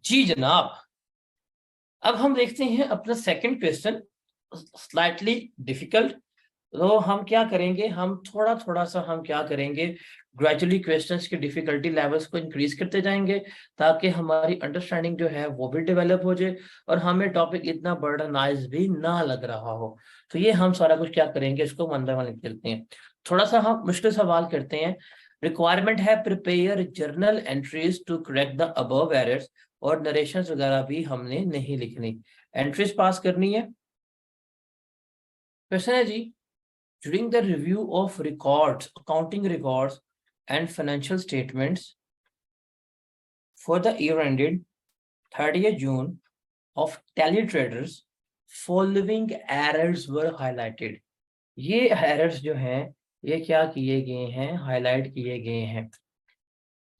जी जनाब। अब हम देखते हैं अपना सेकंड क्वेश्चन, स्लाइटली डिफिकल्ट। तो हम क्या करेंगे, हम थोड़ा थोड़ा सा हम क्या करेंगे, ग्रेजुअली क्वेश्चंस के डिफिकल्टी लेवल्स को इंक्रीज करते जाएंगे, ताकि हमारी अंडरस्टैंडिंग जो है वो भी डेवलप हो जाए और हमें टॉपिक इतना बर्डनाइज भी ना लग रहा हो। तो ये हम सारा कुछ क्या करेंगे, इसको वन बाय वन करते हैं। थोड़ा सा हम मुश्किल सवाल करते हैं। रिक्वायरमेंट है prepare journal entries to correct the above errors, और नरेशंस वगैरह भी हमने नहीं लिखनी, एंट्रीज पास करनी है। क्वेश्चन है जी, during the review of records, accounting records and financial statements for the year ended 30th June of TeleTraders, following errors were highlighted। ये errors जो हैं ये क्या किए गए हैं, हाईलाइट किए गए हैं।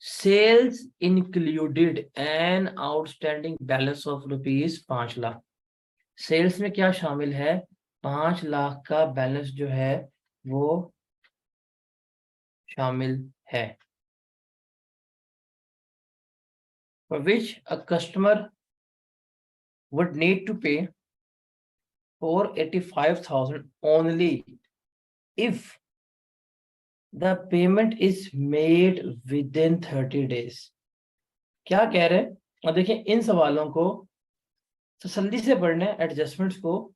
Sales included an outstanding balance of rupees 5 lakh. Sales में क्या शामिल है, 5 लाख का बैलेंस जो है वो शामिल है। For which a customer would need to pay 485,000 only if the payment is made within 30 days। क्या कह रहे हैं, और देखिए इन सवालों को तसल्ली से पढ़ना है, एडजस्टमेंट्स को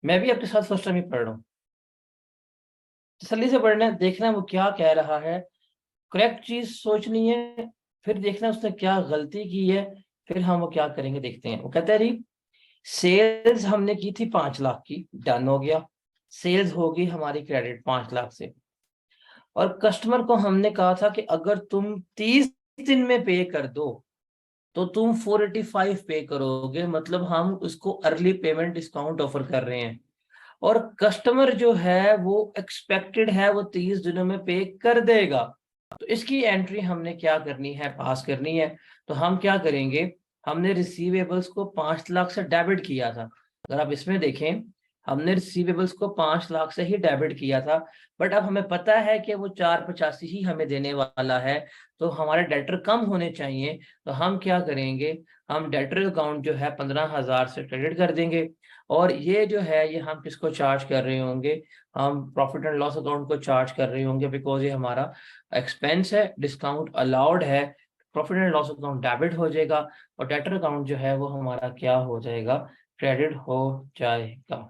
मैं भी आपके साथ फर्स्ट टाइम ही पढ़ रहा हूँ। तसल्ली से पढ़ना है, देखना है वो क्या कह रहा है, करेक्ट चीज सोचनी है, फिर देखना है उसने क्या गलती की है, फिर हम वो क्या करेंगे देखते हैं। वो कहता है जी, सेल्स हमने की थी 5 लाख की, डन हो गया, सेल्स होगी हमारी क्रेडिट 5 लाख से। और कस्टमर को हमने कहा था कि अगर तुम 30 दिन में पे कर दो तो तुम 485 पे करोगे, मतलब हम उसको अर्ली पेमेंट डिस्काउंट ऑफर कर रहे हैं। और कस्टमर जो है वो एक्सपेक्टेड है वो 30 दिनों में पे कर देगा। तो इसकी एंट्री हमने क्या करनी है, पास करनी है। तो हम क्या करेंगे, हमने रिसीवेबल्स को 5 लाख से डेबिट किया था। अगर आप इसमें देखें, हमने रिसीवेबल्स को 5 लाख से ही डेबिट किया था, बट अब हमें पता है कि वो 485 ही हमें देने वाला है, तो हमारे डेटर कम होने चाहिए। तो हम क्या करेंगे, हम डेटर अकाउंट जो है 15,000 से क्रेडिट कर देंगे। और ये जो है ये हम किसको चार्ज कर रहे होंगे, हम प्रॉफिट एंड लॉस अकाउंट को चार्ज कर रहे होंगे, बिकॉज ये हमारा एक्सपेंस है, डिस्काउंट अलाउड है। Profit and loss account debit हो जाएगा और डेटर अकाउंट जो है वो हमारा क्या हो जाएगा, क्रेडिट हो जाएगा।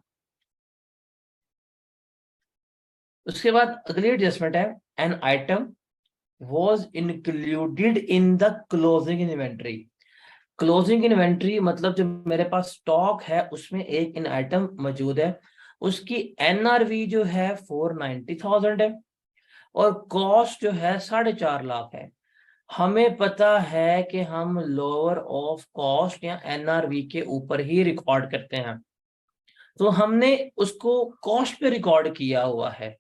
उसके बाद अगली एडजस्टमेंट है, an item was included in the closing inventory। Closing inventory मतलब जो मेरे पास स्टॉक है उसमें एक इन आइटम मौजूद है, उसकी एनआरवी जो है 490,000 है और कॉस्ट जो है 4.5 लाख है। हमें पता है कि हम लोअर ऑफ कॉस्ट या एनआरवी के ऊपर ही रिकॉर्ड करते हैं, तो हमने उसको कॉस्ट पे रिकॉर्ड किया हुआ है।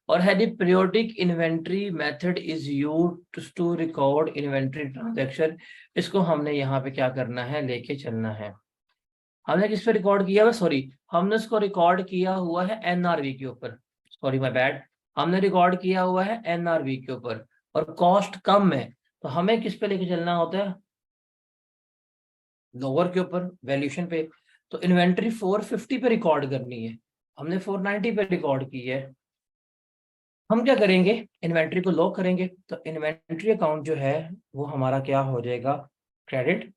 और है periodic inventory method is used to record inventory transaction. इसको हमने यहाँ पे क्या करना है, लेके चलना है। हमने किस पे रिकॉर्ड किया हुआ, सॉरी हमने इसको रिकॉर्ड किया हुआ है एनआरवी के ऊपर, सॉरी माय बैड, हमने रिकॉर्ड किया हुआ है एनआरवी के ऊपर और कॉस्ट कम है, तो हमें किस पे लेके चलना होता है, लोअर के ऊपर, वैल्यूएशन पे। तो इन्वेंट्री 450 पे रिकॉर्ड करनी है, हमने 490 पे रिकॉर्ड की है। हम क्या करेंगे, इन्वेंट्री को लॉक करेंगे, तो इन्वेंट्री अकाउंट जो है वो हमारा क्या हो जाएगा, क्रेडिट।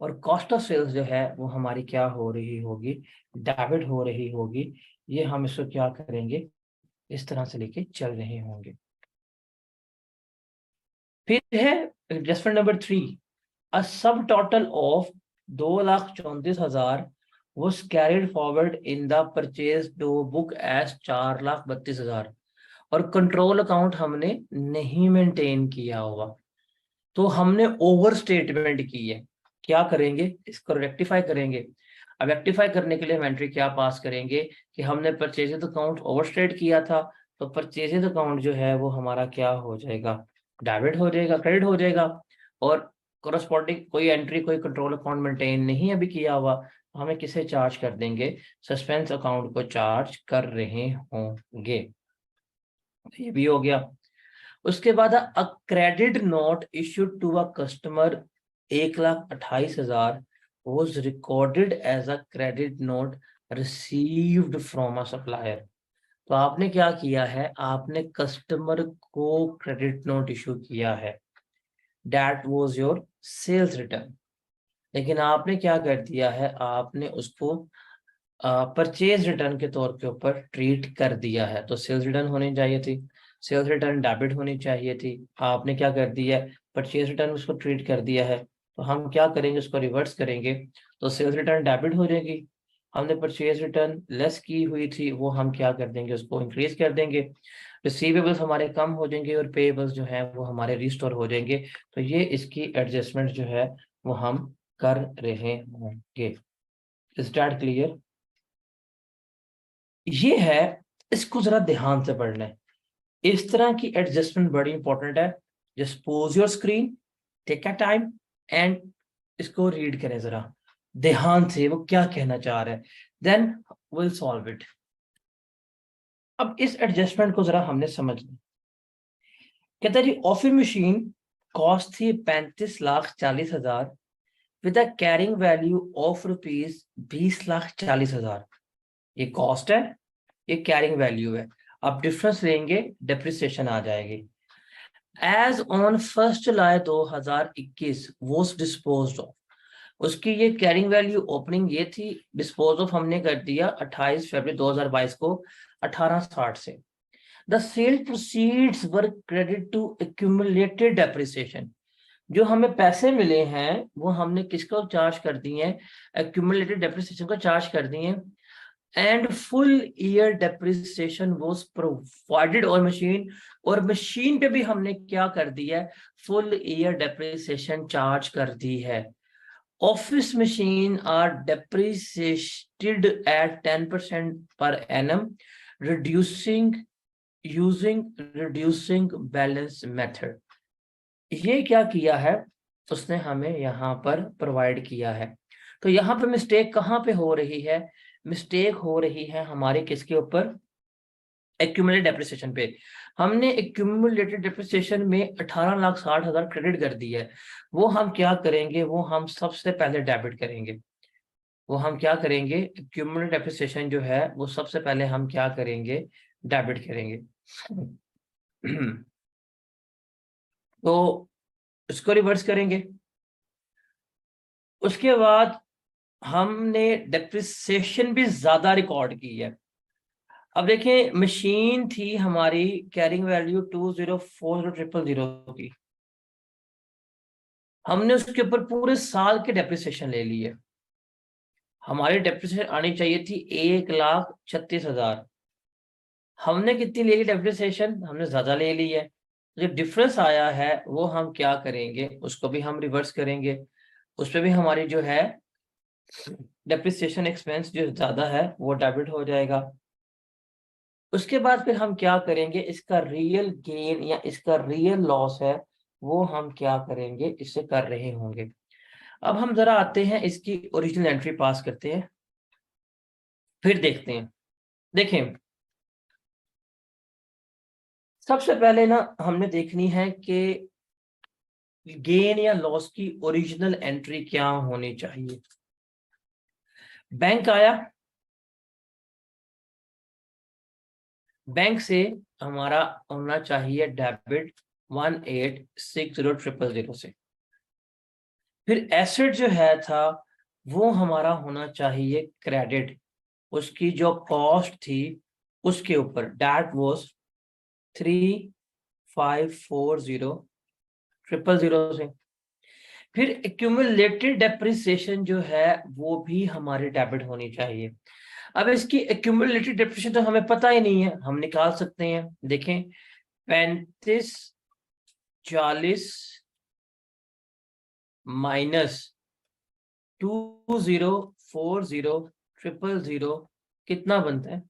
और कॉस्ट ऑफ सेल्स जो है वो हमारी क्या हो रही होगी, डेबिट हो रही होगी। ये हम इसको क्या करेंगे, इस तरह से लेके चल रहे होंगे। फिर है एडजस्टमेंट नंबर 3, अ सब total of 2,34,000 was carried forward in the purchase to book as 4,32,000 और कंट्रोल अकाउंट हमने नहीं मेंटेन किया हुआ, तो हमने ओवर स्टेटमेंट की है। क्या करेंगे, इसको रेक्टिफाई करेंगे। अब रेक्टिफाई करने के लिए हम एंट्री क्या पास करेंगे कि हमने परचेजेज अकाउंट ओवरस्टेट किया था, तो परचेजेज अकाउंट जो है वो हमारा क्या हो जाएगा, डेबिट हो जाएगा, क्रेडिट हो जाएगा। और कोरस्पॉन्डिंग कोई एंट्री कोई कंट्रोल अकाउंट मेंटेन नहीं अभी किया हुआ, तो हमें किसे चार्ज कर देंगे, सस्पेंस अकाउंट को चार्ज कर रहे होंगे। ये भी हो गया। उसके बाद a credit note issued to a customer 1,28,000 was recorded as a credit note received from a supplier। तो आपने क्या किया है, आपने कस्टमर को क्रेडिट नोट इशू किया है, that was your sales return. लेकिन आपने क्या कर दिया है, आपने उसको परचेज रिटर्न के तौर के ऊपर ट्रीट कर दिया है। तो सेल्स रिटर्न होनी चाहिए थी, सेल्स रिटर्न डेबिट होनी चाहिए थी, आपने क्या कर दिया है, परचेज रिटर्न उसको ट्रीट कर दिया है। तो हम क्या करेंगे, उसको रिवर्स करेंगे, तो सेल्स रिटर्न डेबिट हो जाएगी, हमने परचेज रिटर्न लेस की हुई थी, वो हम क्या कर देंगे, उसको इंक्रीज कर देंगे, रिसीवेबल्स हमारे कम हो जाएंगे और पेएबल्स जो है वो हमारे रिस्टोर हो जाएंगे। तो ये इसकी एडजस्टमेंट जो है वो हम कर रहे होंगे। Is that clear? ये है, इसको जरा ध्यान से पढ़ना है, इस तरह की एडजस्टमेंट बड़ी इंपॉर्टेंट है। Just pause your screen, take a time and इसको रीड करें जरा ध्यान से, वो क्या कहना चाह रहा है, देन विल सॉल्व इट। अब इस एडजस्टमेंट को जरा हमने समझना। कहता है जी ऑफिस मशीन कॉस्ट थी 35,40,000 with a carrying value of ₹20,40,000। ये कॉस्ट है, ये कैरिंग वैल्यू है। अब डिफरेंस लेंगे, डेप्रिसिएशन आ जाएगी। As on 1 July 2021 was disposed of, उसकी ये कैरिंग वैल्यू ओपनिंग ये थी, डिस्पोज ऑफ हमने कर दिया 28 फरवरी 2022 को 1860 से। The sale proceeds were credit to accumulated depreciation, जो हमें पैसे मिले हैं वो हमने किसको चार्ज कर दिए हैं, एक्यूमुलेटेड डेप्रिसिएशन को चार्ज कर दिए हैं। And full year depreciation was provided on machine, और मशीन पे भी हमने क्या कर दिया है, फुल ईयर डेप्रिसिएशन चार्ज कर दी है। Office machine are depreciated at 10% per annum reducing using reducing balance method. ये क्या किया है, उसने हमें यहाँ पर प्रोवाइड किया है। तो यहाँ पे मिस्टेक कहाँ पे हो रही है, मिस्टेक हो रही है हमारे किसके ऊपर, एक्यूमुलेटेड डेप्रिसिएशन पे। हमने एक्यूमुलेटेड डेप्रिसिएशन में 18,60,000 क्रेडिट कर दी है, वो हम क्या करेंगे, वो हम सबसे पहले डेबिट करेंगे। वो हम क्या करेंगे, एक्यूमुलेटेड डेप्रिसिएशन जो है वो सबसे पहले हम क्या करेंगे, डेबिट करेंगे। तो इसको रिवर्स करेंगे, उसके बाद हमने डेप्रिसिएशन भी ज्यादा रिकॉर्ड की है। अब देखिए मशीन थी हमारी कैरिंग वैल्यू 204000 की, हमने उसके ऊपर पूरे साल के डेप्रिसिएशन ले ली है। हमारी डेप्रिसिएशन आनी चाहिए थी 1,36,000, हमने कितनी ले ली डेप्रिसिएशन, हमने ज्यादा ले ली है। जो डिफरेंस आया है वो हम क्या करेंगे, उसको भी हम रिवर्स करेंगे, उस पर भी हमारी जो है डेप्रिसिएशन एक्सपेंस जो ज्यादा है वो डेबिट हो जाएगा। उसके बाद फिर हम क्या करेंगे, इसका रियल गेन या इसका रियल लॉस है वो हम क्या करेंगे, इससे कर रहे होंगे। अब हम जरा आते हैं इसकी ओरिजिनल एंट्री पास करते हैं, फिर देखते हैं। देखें सबसे पहले ना हमने देखनी है कि गेन या लॉस की ओरिजिनल एंट्री क्या होनी चाहिए। बैंक आया, बैंक से हमारा होना चाहिए डेबिट 1,86,000 से। फिर एसेट जो है था वो हमारा होना चाहिए क्रेडिट, उसकी जो कॉस्ट थी उसके ऊपर, डेट वाज 3,540,000 से। फिर एक्यूमुलेटेड डेप्रिसिएशन जो है वो भी हमारी डेबिट होनी चाहिए। अब इसकी एक्यूमुलेटेड डेप्रिसिएशन तो हमें पता ही नहीं है, हम निकाल सकते हैं। देखें 3540 माइनस 2040,000 कितना बनता है,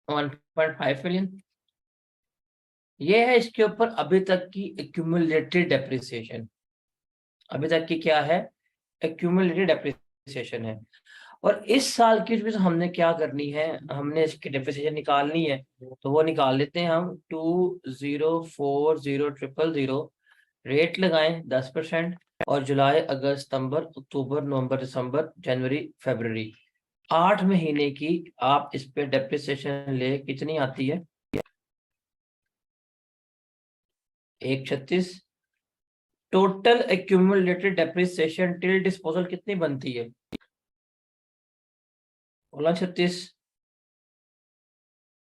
1.5 मिलियन। ये है इसके ऊपर अभी तक की एक्यूमुलेटेड डेप्रिसिएशन, अभी तक की क्या है, एक्यूमुलेटेड डेप्रिसिएशन है। और इस साल की भी हमने क्या करनी है, हमने इसकी डेप्रिसिएशन निकालनी है, तो वो निकाल लेते हैं हम 2040,000 रेट लगाएं 10%, और जुलाई, अगस्त, सितंबर, अक्टूबर, नवंबर, दिसंबर, जनवरी, फरवरी, 8 महीने की आप इस पे डेप्रिसिएशन ले, कितनी आती है? 136। Total accumulated depreciation till disposal कितनी बनती है? 1636।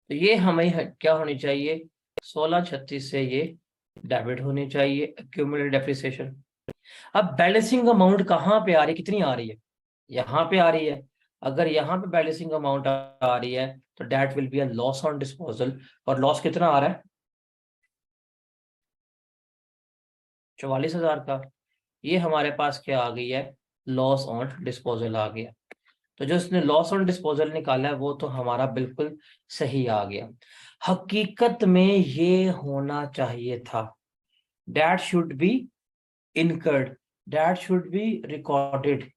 तो ये हमें क्या होनी चाहिए? 1636 से ये डेबिट होनी चाहिए एक्यूमुलेटेड डेप्रिसिएशन। अब बैलेंसिंग अमाउंट कहाँ पे आ रही है, कितनी आ रही है? यहाँ पे आ रही है। अगर यहाँ पे बैलेंसिंग अमाउंट आ रही है तो that will be a loss on disposal. और लॉस कितना आ रहा है? 44,000 का। ये हमारे पास क्या आ गई है? लॉस ऑन डिस्पोजल आ गया। तो जो उसने लॉस ऑन डिस्पोजल निकाला है वो तो हमारा बिल्कुल सही आ गया। हकीकत में ये होना चाहिए था, that should be incurred, that should be recorded.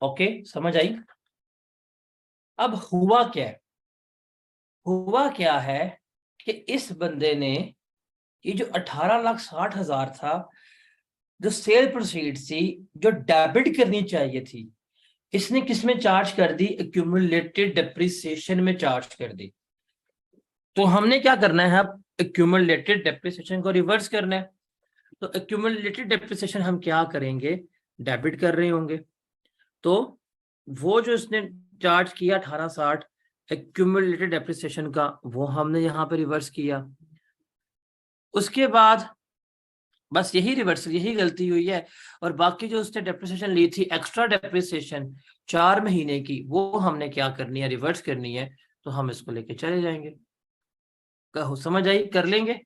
Okay, समझ आई? अब हुआ क्या है? हुआ क्या है कि इस बंदे ने ये जो 18,60,000 था, जो सेल प्रोसीड थी, जो डेबिट करनी चाहिए थी, इसने किस में चार्ज कर दी? एक्यूमुलेटेड डेप्रिसिएशन में चार्ज कर दी। तो हमने क्या करना है? अब एक्यूमुलेटेड डेप्रिसिएशन को रिवर्स करना है। तो एक्यूमुलेटेड डेप्रिसिएशन हम क्या करेंगे? डेबिट कर रहे होंगे। तो वो जो इसने चार्ज किया 1860 एक्यूमुलेटेड डेप्रिसिएशन का, वो हमने यहाँ पे रिवर्स किया। उसके बाद बस यही रिवर्सल, यही गलती हुई है। और बाकी जो उसने डेप्रिसिएशन ली थी, एक्स्ट्रा डेप्रिसिएशन 4 महीने की, वो हमने क्या करनी है? रिवर्स करनी है। तो हम इसको लेके चले जाएंगे। कहो, समझ आई? कर लेंगे।